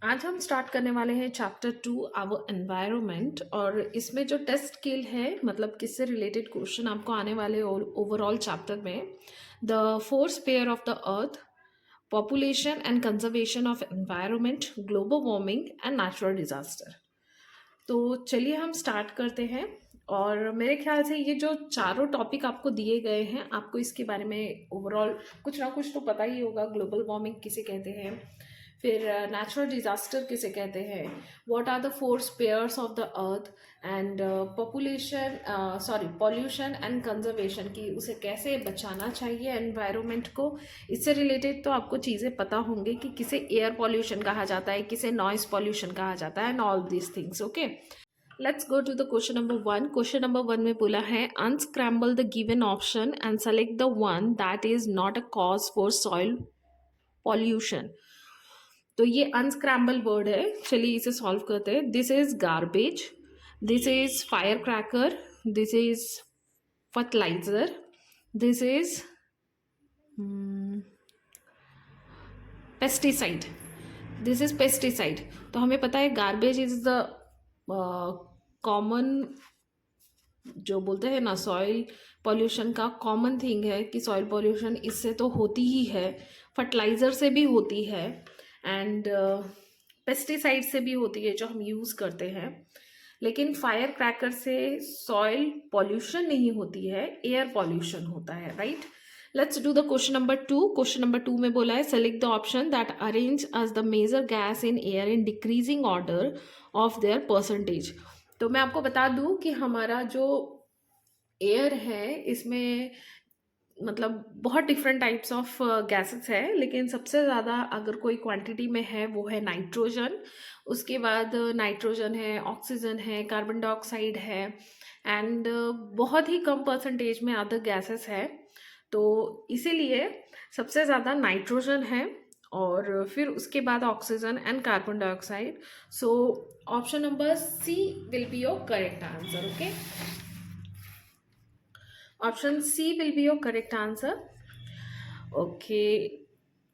आज हम स्टार्ट करने वाले हैं चैप्टर 2 आवर एनवायरनमेंट। और इसमें जो टेस्ट स्केल है मतलब किससे रिलेटेड क्वेश्चन आपको आने वाले ओवरऑल चैप्टर में the fourth pair of the earth, population and conservation of environment, global warming and natural disaster. तो चलिए हम स्टार्ट करते हैं। और मेरे ख्याल से ये जो चारों टॉपिक आपको दिए गए हैं, आपको इसके बारे में ओवरऑल कुछ ना कुछ तो पता ही होगा। ग्लोबल वार्मिंग किसे कहते हैं, फिर नेचुरल डिजास्टर किसे कहते हैं, what are the four spheres of the earth, and population pollution and conservation की उसे कैसे बचाना चाहिए एनवायरनमेंट को। इससे रिलेटेड तो आपको चीज़ें पता होंगी कि किसे एयर पॉल्यूशन कहा जाता है, किसे नॉइस पॉल्यूशन कहा जाता है, and all these things. Okay, let's go to the question number 1। Question number 1 में बोला है unscramble the given option and select the one that is not a cause for soil pollution. तो ये unscramble word है, चलिए इसे solve करते हैं। This is garbage, this is fire cracker, this is fertiliser, this is pesticide, this is pesticide. तो हमें पता है गार्बेज इज द कॉमन, जो बोलते हैं ना सॉइल पॉल्यूशन का कॉमन थिंग है कि सॉइल पॉल्यूशन इससे तो होती ही है, फर्टिलाइज़र से भी होती है, एंड पेस्टिसाइड से भी होती है जो हम यूज़ करते हैं। लेकिन फायर क्रैकर से सॉइल पॉल्यूशन नहीं होती है, एयर पॉल्यूशन होता है, right. Let's do the question number 2। Question number 2 में बोला है select the option that arrange as the major gas in air in decreasing order of their percentage. तो मैं आपको बता दूं कि हमारा जो एयर है इसमें मतलब बहुत डिफरेंट टाइप्स ऑफ गैसेस है, लेकिन सबसे ज़्यादा अगर कोई क्वांटिटी में है वो है नाइट्रोजन। उसके बाद नाइट्रोजन है, ऑक्सीजन है, कार्बन डाइऑक्साइड है, एंड बहुत ही कम परसेंटेज में अदर गैसेस है। तो इसीलिए सबसे ज़्यादा नाइट्रोजन है और फिर उसके बाद oxygen and carbon dioxide. So option number C will be your correct answer. Okay, option C will be your correct answer. Okay,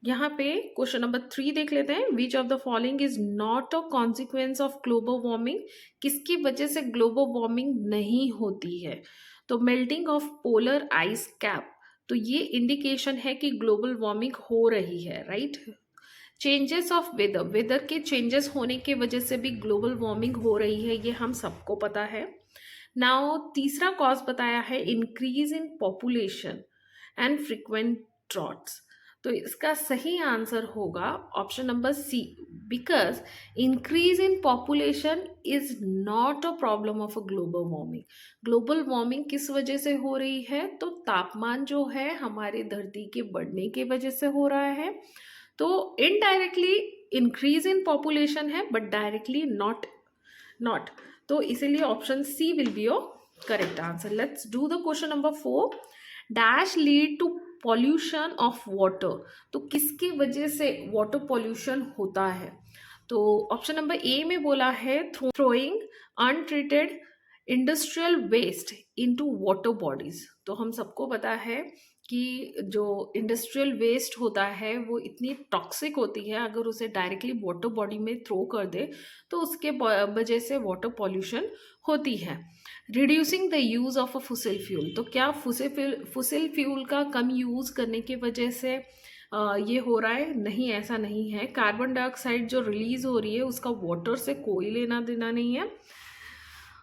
यहाँ पे क्वेश्चन नंबर 3 देख लेते हैं। Which of the following is not a consequence of global warming. किसकी वजह से global warming नहीं होती है? तो melting of polar ice cap, तो ये इंडिकेशन है कि ग्लोबल वार्मिंग हो रही है, right. Changes of weather, weather के चेंजेस होने की वजह से भी ग्लोबल वार्मिंग हो रही है, ये हम सबको पता है। नाउ तीसरा कॉज बताया है increase in population and frequent droughts. तो इसका सही आंसर होगा option number C, because increase in population is not a problem of a global warming. Global warming किस वजह से हो रही है? तो तापमान जो है हमारे धरती के बढ़ने की वजह से हो रहा है। तो इनडायरेक्टली इंक्रीज इन पॉपुलेशन है बट डायरेक्टली नॉट। तो इसीलिए option C will be your correct answer. Let's do the question number 4। Dash lead to pollution of water. तो किसकी वजह से वाटर पॉल्यूशन होता है? तो ऑप्शन नंबर ए में बोला है throwing untreated industrial waste into water bodies. तो हम सबको पता है कि जो इंडस्ट्रियल वेस्ट होता है वो इतनी टॉक्सिक होती है, अगर उसे डायरेक्टली वाटर बॉडी में थ्रो कर दे तो उसके वजह से वाटर पॉल्यूशन होती है। Reducing the use of a fossil fuel, तो क्या फुसिल फ्यूल का कम यूज़ करने की वजह से ये हो रहा है? नहीं, ऐसा नहीं है। कार्बन डाइऑक्साइड जो रिलीज हो रही है उसका वाटर से कोई लेना देना नहीं है।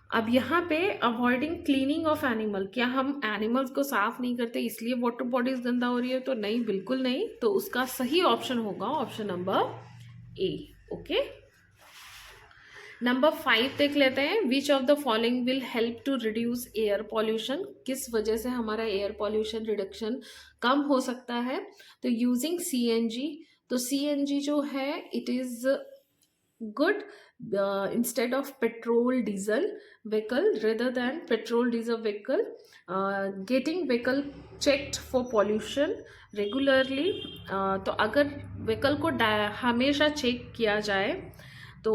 अब यहाँ पे अवॉइडिंग क्लीनिंग ऑफ एनिमल, क्या हम एनिमल्स को साफ नहीं करते इसलिए वाटर बॉडीज गंदा हो रही है? तो नहीं, बिल्कुल नहीं। तो उसका सही ऑप्शन होगा option number A. Okay, number 5 देख लेते हैं। Which of the following will help to reduce air pollution. किस वजह से हमारा एयर पॉल्यूशन रिडक्शन कम हो सकता है? तो यूजिंग सीएनजी। तो सीएनजी जो है it is good instead of petrol diesel vehicle, rather than petrol diesel vehicle, getting vehicle checked for pollution regularly। तो अगर vehicle को हमेशा चेक किया जाए तो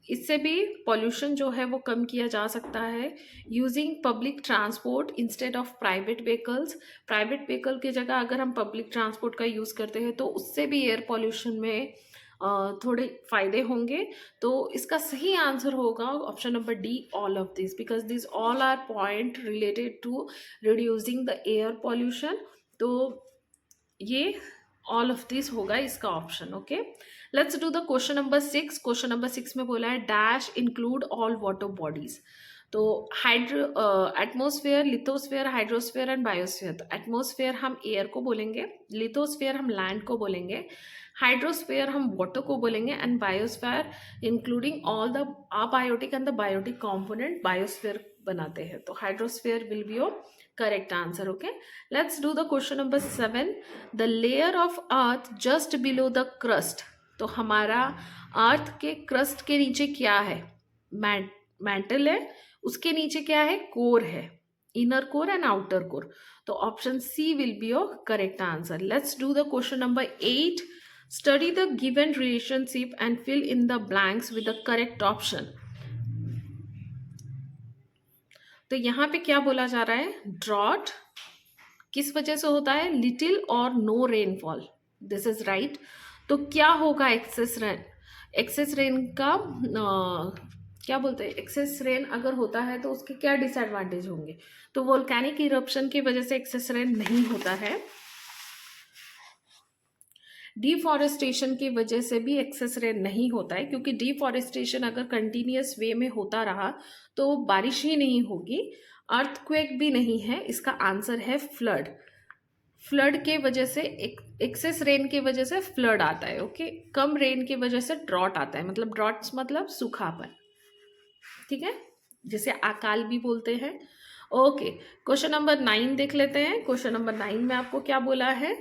इससे भी पॉल्यूशन जो है वो कम किया जा सकता है। Using public transport instead of private vehicles, private vehicle की जगह अगर हम पब्लिक ट्रांसपोर्ट का यूज़ करते हैं तो उससे भी एयर पॉल्यूशन में थोड़े फायदे होंगे। तो इसका सही आंसर होगा option number D, all of this, because this all are point related to reducing the air pollution. तो ये ऑल ऑफ दिस होगा इसका option. Okay, let's do the question number 6। Question number 6 में बोला है dash include all water bodies. तो hydro atmosphere, lithosphere, hydrosphere and biosphere. तो atmosphere हम एयर को बोलेंगे, लिथोस्फेयर हम लैंड को बोलेंगे, हाइड्रोस्फेयर हम वाटर को बोलेंगे, and biosphere including all the abiotic and the biotic component biosphere बनाते हैं। तो hydrosphere will be your correct answer. Okay, let's do the question number 7। The layer of earth just below the crust. तो हमारा अर्थ के crust के नीचे क्या है? मैंटल है, उसके नीचे क्या है? कोर है, inner core and outer core. तो option C will be your correct answer. Let's do the question number 8। Study the given relationship and fill in the blanks with the correct option. तो यहाँ पे क्या बोला जा रहा है? ड्रॉट किस वजह से होता है? लिटिल और no rainfall, this is right. तो क्या होगा एक्सेस रेन? एक्सेस रेन का क्या बोलते हैं? एक्सेस रेन अगर होता है तो उसके क्या डिसएडवांटेज होंगे? तो वोल्केनिक इरप्शन की वजह से एक्सेस रेन नहीं होता है। डिफॉरेस्टेशन की वजह से भी एक्सेस रेन नहीं होता है, क्योंकि डिफॉरेस्टेशन अगर कंटिन्यूअस वे में होता रहा तो बारिश ही नहीं होगी, अर्थक्वेक भी नहीं है। इसका आंसर है फ्लड। फ्लड के वजह से, एक्सेस रेन की वजह से फ्लड आता है। ओके, कम रेन की वजह से ड्रॉट आता है, मतलब ड्रॉट्स मतलब सूखापन, ठीक है, जिसे अकाल भी बोलते हैं। ओके, क्वेश्चन नंबर 9 देख लेते हैं। क्वेश्चन नंबर 9 में आपको क्या बोला है?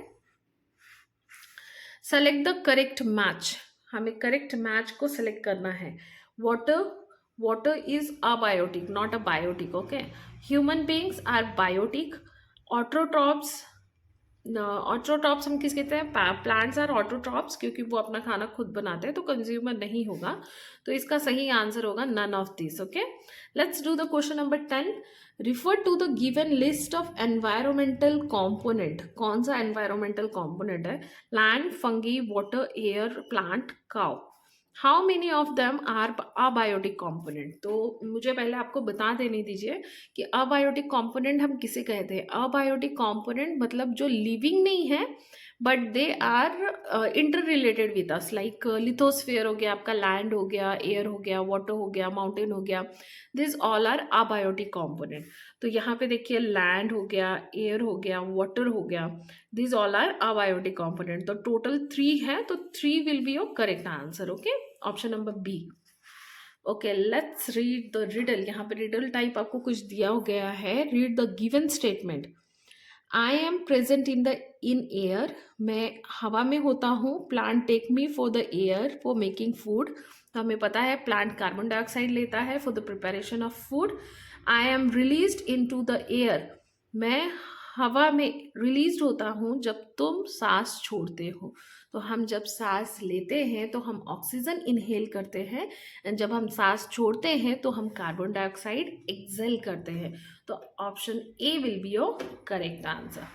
Select the correct match. हमें करेक्ट मैच को सेलेक्ट करना है। Water is abiotic, not a biotic. Okay, human beings are biotic. Autotrophs, autotrophs हम किस कहते हैं? प्लांट्स आर ऑटोट्रॉप्स, क्योंकि वो अपना खाना खुद बनाते हैं, तो कंज्यूमर नहीं होगा। तो इसका सही आंसर होगा none of this. Okay, let's do the question number 10। Refer to the given list of environmental component. कौन सा एनवायरमेंटल कॉम्पोनेंट है? Land, fungi, water, air, plant, cow. How many of them are abiotic component? तो मुझे पहले आपको बता देने दीजिए कि अबायोटिक कॉम्पोनेंट हम किसे कहते हैं। अबायोटिक कॉम्पोनेंट मतलब जो लिविंग नहीं है but they are interrelated with us, like lithosphere हो गया आपका, लैंड हो गया, एयर हो गया, वाटर हो गया, माउंटेन हो गया, this all are abiotic component. तो यहाँ पे देखिए लैंड हो गया, एयर हो गया, वाटर हो गया, this all are abiotic component. तो टोटल 3 है, तो 3 will be your correct answer. Okay, option number B. Okay, let's read the riddle. यहाँ पे रिडल टाइप आपको कुछ दिया गया है। Read the given statement. I am present in air. मैं हवा में होता हूँ। Plant take me for the air for making food. तो हमें पता है प्लांट कार्बन डाइऑक्साइड लेता है for the preparation of food. I am released into the air. मैं हवा में रिलीज होता हूँ जब तुम सांस छोड़ते हो। तो हम जब सांस लेते हैं तो हम ऑक्सीजन इनहेल करते हैं, एंड जब हम सांस छोड़ते हैं तो हम कार्बन डाइऑक्साइड एक्सेल करते हैं। तो option A will be your correct answer.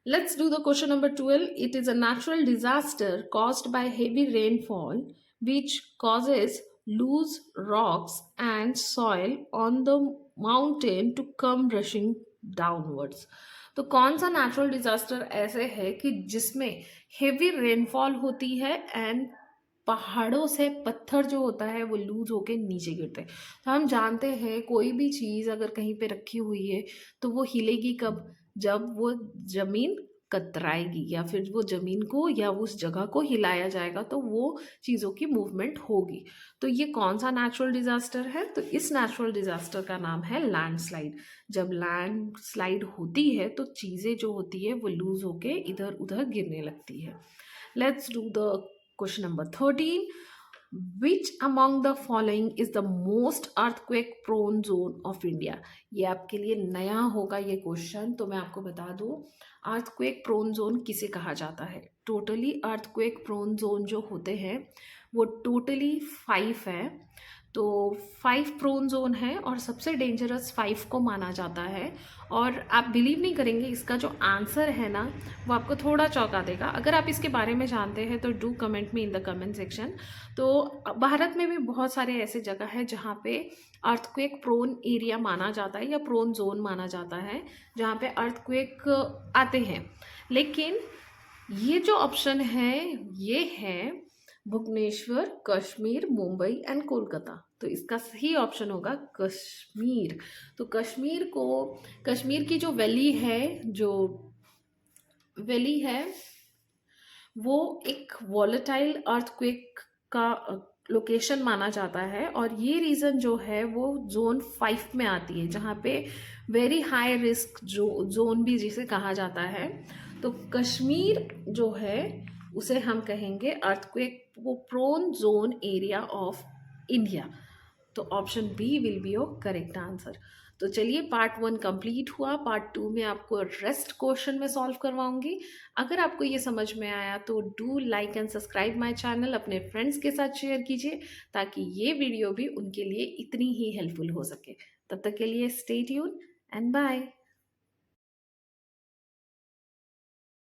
Let's do the question number 12. It is a natural disaster caused by heavy rainfall which causes loose rocks and soil on the mountain to come rushing downwards. तो कौन सा natural disaster ऐसे है कि जिसमें heavy rainfall होती है and पहाड़ों से पत्थर जो होता है वो लूज होके नीचे गिरते हैं। तो हम जानते हैं कोई भी चीज़ अगर कहीं पे रखी हुई है तो वो हिलेगी कब? जब वो जमीन कतराएगी, या फिर वो जमीन को या उस जगह को हिलाया जाएगा तो वो चीज़ों की मूवमेंट होगी। तो ये कौन सा नेचुरल डिजास्टर है? तो इस नेचुरल डिजास्टर का नाम है लैंडस्लाइड। जब लैंडस्लाइड होती है तो चीज़ें जो होती है वो लूज होके इधर उधर गिरने लगती है। Let's do the question number 13। Which among the following is the most earthquake prone zone of India? ये आपके लिए नया होगा ये क्वेश्चन, तो मैं आपको बता दूं अर्थक्वेक प्रोन जोन किसे कहा जाता है। टोटली अर्थक्वेक प्रोन जोन जो होते हैं वो टोटली 5 है। तो 5 प्रोन जोन है और सबसे डेंजरस 5 को माना जाता है। और आप बिलीव नहीं करेंगे, इसका जो आंसर है ना वो आपको थोड़ा चौंका देगा। अगर आप इसके बारे में जानते हैं तो do comment me in the comment section. तो भारत में भी बहुत सारे ऐसे जगह है जहाँ पे अर्थक्वेक प्रोन एरिया माना जाता है या प्रोन जोन माना जाता है, जहाँ पे अर्थक्वेक आते हैं। लेकिन ये जो ऑप्शन है ये है भुवनेश्वर, कश्मीर, मुंबई एंड कोलकाता। तो इसका सही ऑप्शन होगा कश्मीर। तो कश्मीर की जो वैली है वो एक वॉलेटाइल अर्थक्वेक का लोकेशन माना जाता है। और ये रीजन जो है वो जोन 5 में आती है, जहाँ पे वेरी हाई रिस्क जोन भी जिसे कहा जाता है। तो कश्मीर जो है उसे हम कहेंगे earthquake prone zone area of India. तो option B will be your correct answer. तो चलिए, पार्ट 1 कंप्लीट हुआ। पार्ट 2 में आपको रेस्ट क्वेश्चन में सॉल्व करवाऊंगी। अगर आपको ये समझ में आया तो do like and subscribe my channel, अपने फ्रेंड्स के साथ शेयर कीजिए ताकि ये वीडियो भी उनके लिए इतनी ही हेल्पफुल हो सके। तब तक के लिए स्टे ट्यून एंड बाय।